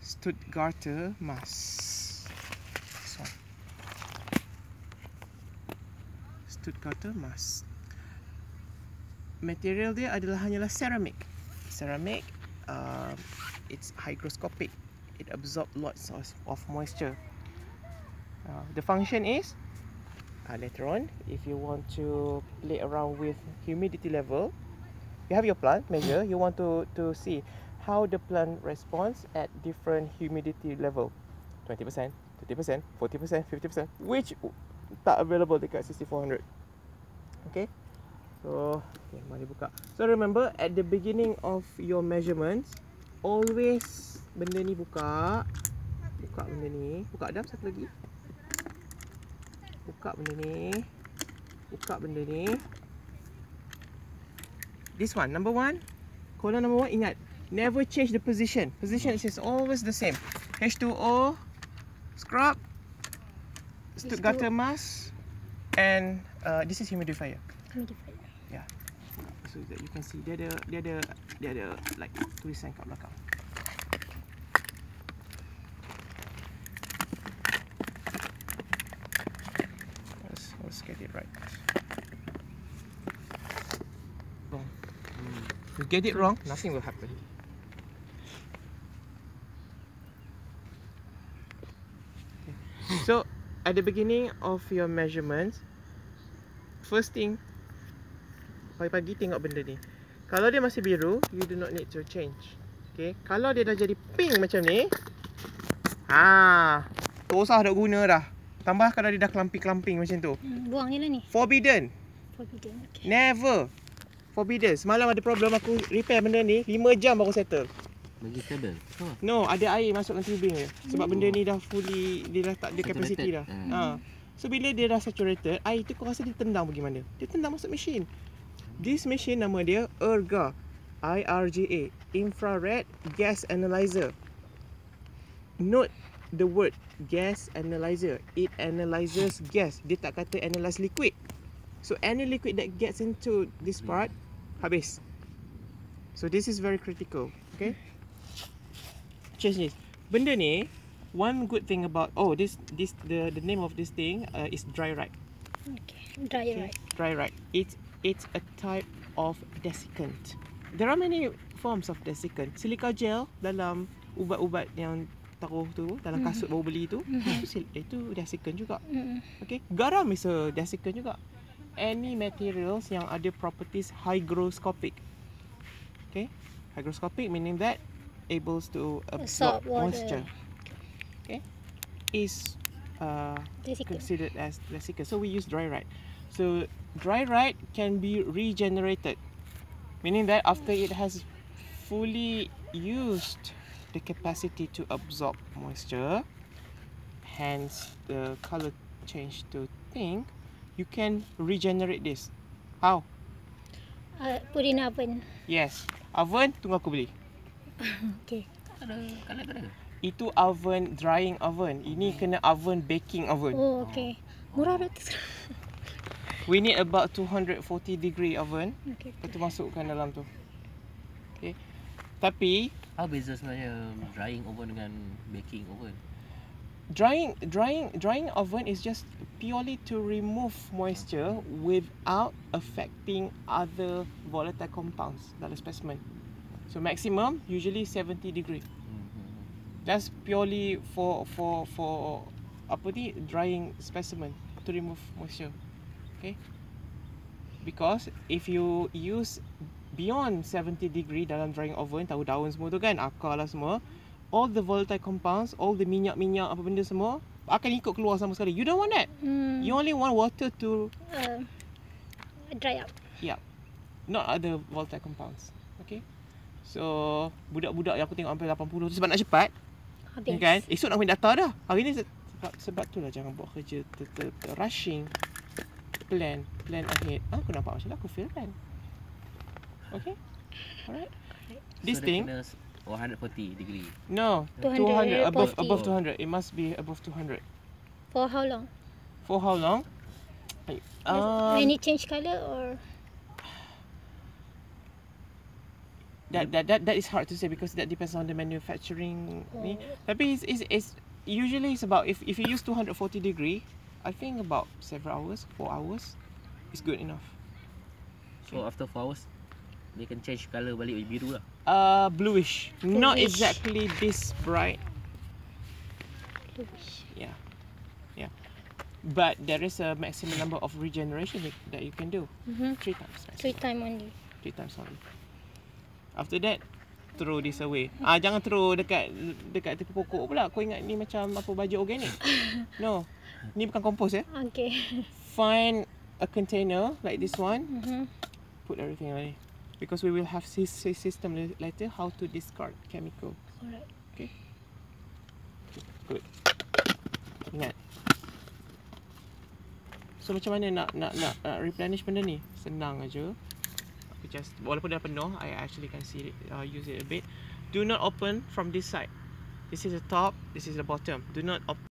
Stuttgarter masse. This one. Stuttgarter masse. Material dia adalah hanyalah ceramic. Ceramic, it's hygroscopic. It absorbs lots of moisture. The function is, later on, if you want to play around with humidity level, you have your plant measure, you want to see how the plant responds at different humidity level. 20%, 30%, 40%, 50%, which tak available dekat 6400. Okay, so okay, mari buka. So remember, at the beginning of your measurements, always benda ni buka benda ni, buka Adam satu lagi. Buka benda ni. This one, number one. Column number one, ingat, never change the position. Position is always the same. H2O, scrub, Stuttgarter masse, and this is humidifier. Yeah. So that you can see, dia ada like tulisan kat belakang. Let's get it right. Wrong. You get it wrong, nothing will happen. Okay. So at the beginning of your measurements, first thing, pagi-pagi tengok benda ni. Kalau dia masih biru, you do not need to change. Okay. Kalau dia dah jadi pink macam ni, tak usah dah guna dah. Tambah kalau dia dah clumpy-clumping macam tu. Buang je lah ni. Forbidden. Okay. Never. Forbidden. Semalam ada problem, aku repair benda ni 5 jam baru settle. Bagi kabel? No, ada air masuk dalam tubing dia. Sebab benda ni dah fully, dia dah tak ada capacity dah. So bila dia dah saturated, air tu kau rasa dia tendang pergi mana? Dia tendang masuk mesin. This machine nama dia IRGA. IRGA. Infrared Gas Analyzer. Note the word gas analyzer. It analyzes gas. Dia tak kata analyze liquid. So any liquid that gets into this part, habis. So this is very critical. Okay. Change this. Benda ni, one good thing about the name of this thing is drierite. Okay. Drierite. Drierite. It's a type of desiccant. There are many forms of desiccant. Silica gel dalam ubat-ubat yang taruh tu dalam kasut baru beli tu, itu desiccant juga. Okay, garam is a desiccant juga. Any materials yang ada properties hygroscopic. Okay, hygroscopic meaning that able to absorb moisture. Okay, is considered as desiccant. So we use drierite. So drierite can be regenerated, meaning that after it has fully used the capacity to absorb moisture, hence the color change to pink, you can regenerate this. How? Put in oven. Yes, oven tunggu aku beli. Okay. Ada. Itu oven, drying oven. Ini kena oven, baking oven. Oh, okay. Murah dah tu. We need about 240 degree oven. Okay. Lepas tu masukkan dalam tu. Okay. Tapi apa beza sebenarnya drying oven dengan baking oven? Drying oven is just purely to remove moisture without affecting other volatile compounds dalam specimen. So maximum usually 70 degree. That's purely for drying specimen to remove moisture. Okay? Because if you use beyond 70 degree dalam drying oven, tahu daun semua tu kan, akar lah semua, all the volatile compounds, all the minyak-minyak apa benda semua akan ikut keluar sama sekali. You don't want that. You only want water to dry up. Yeah. Not other volatile compounds. Okay. So budak-budak yang aku tengok sampai 80 tu sebab nak cepat. Habis. Kan? Esok nak main data dah. Hari ni sebab tu lah jangan buat kerja rushing. Plan ahead. Aku nampak macam aku fail kan. Okay. Alright. This so thing 140 degree. No, 200 above 200. It must be above 200. For how long? For how long? When it change color or That is hard to say because that depends on the manufacturing ni. Tapi it's usually it's about if you use 240 degree, I think about several hours, 4 hours is good enough. So after 4 hours, they can change colour balik jadi biru lah. Bluish. Not Bluish. exactly this bright. Bluish. Yeah. But there is a maximum number of regeneration that you can do. 3 times. 3 time only. 3 times only. After that, throw this away. Jangan throw dekat tepi pokok pula. Kau ingat ni macam apa baju organik? No. Ni bukan kompos ya. Okay. Find a container like this one. Put everything away. Because we will have this system later how to discard chemical. Alright. Okay. Good. Ingat. So macam mana nak replenish benda ni? Senang aja. Just walaupun dah penuh, I actually can see it, use it a bit. Do not open from this side. This is the top, this is the bottom. Do not open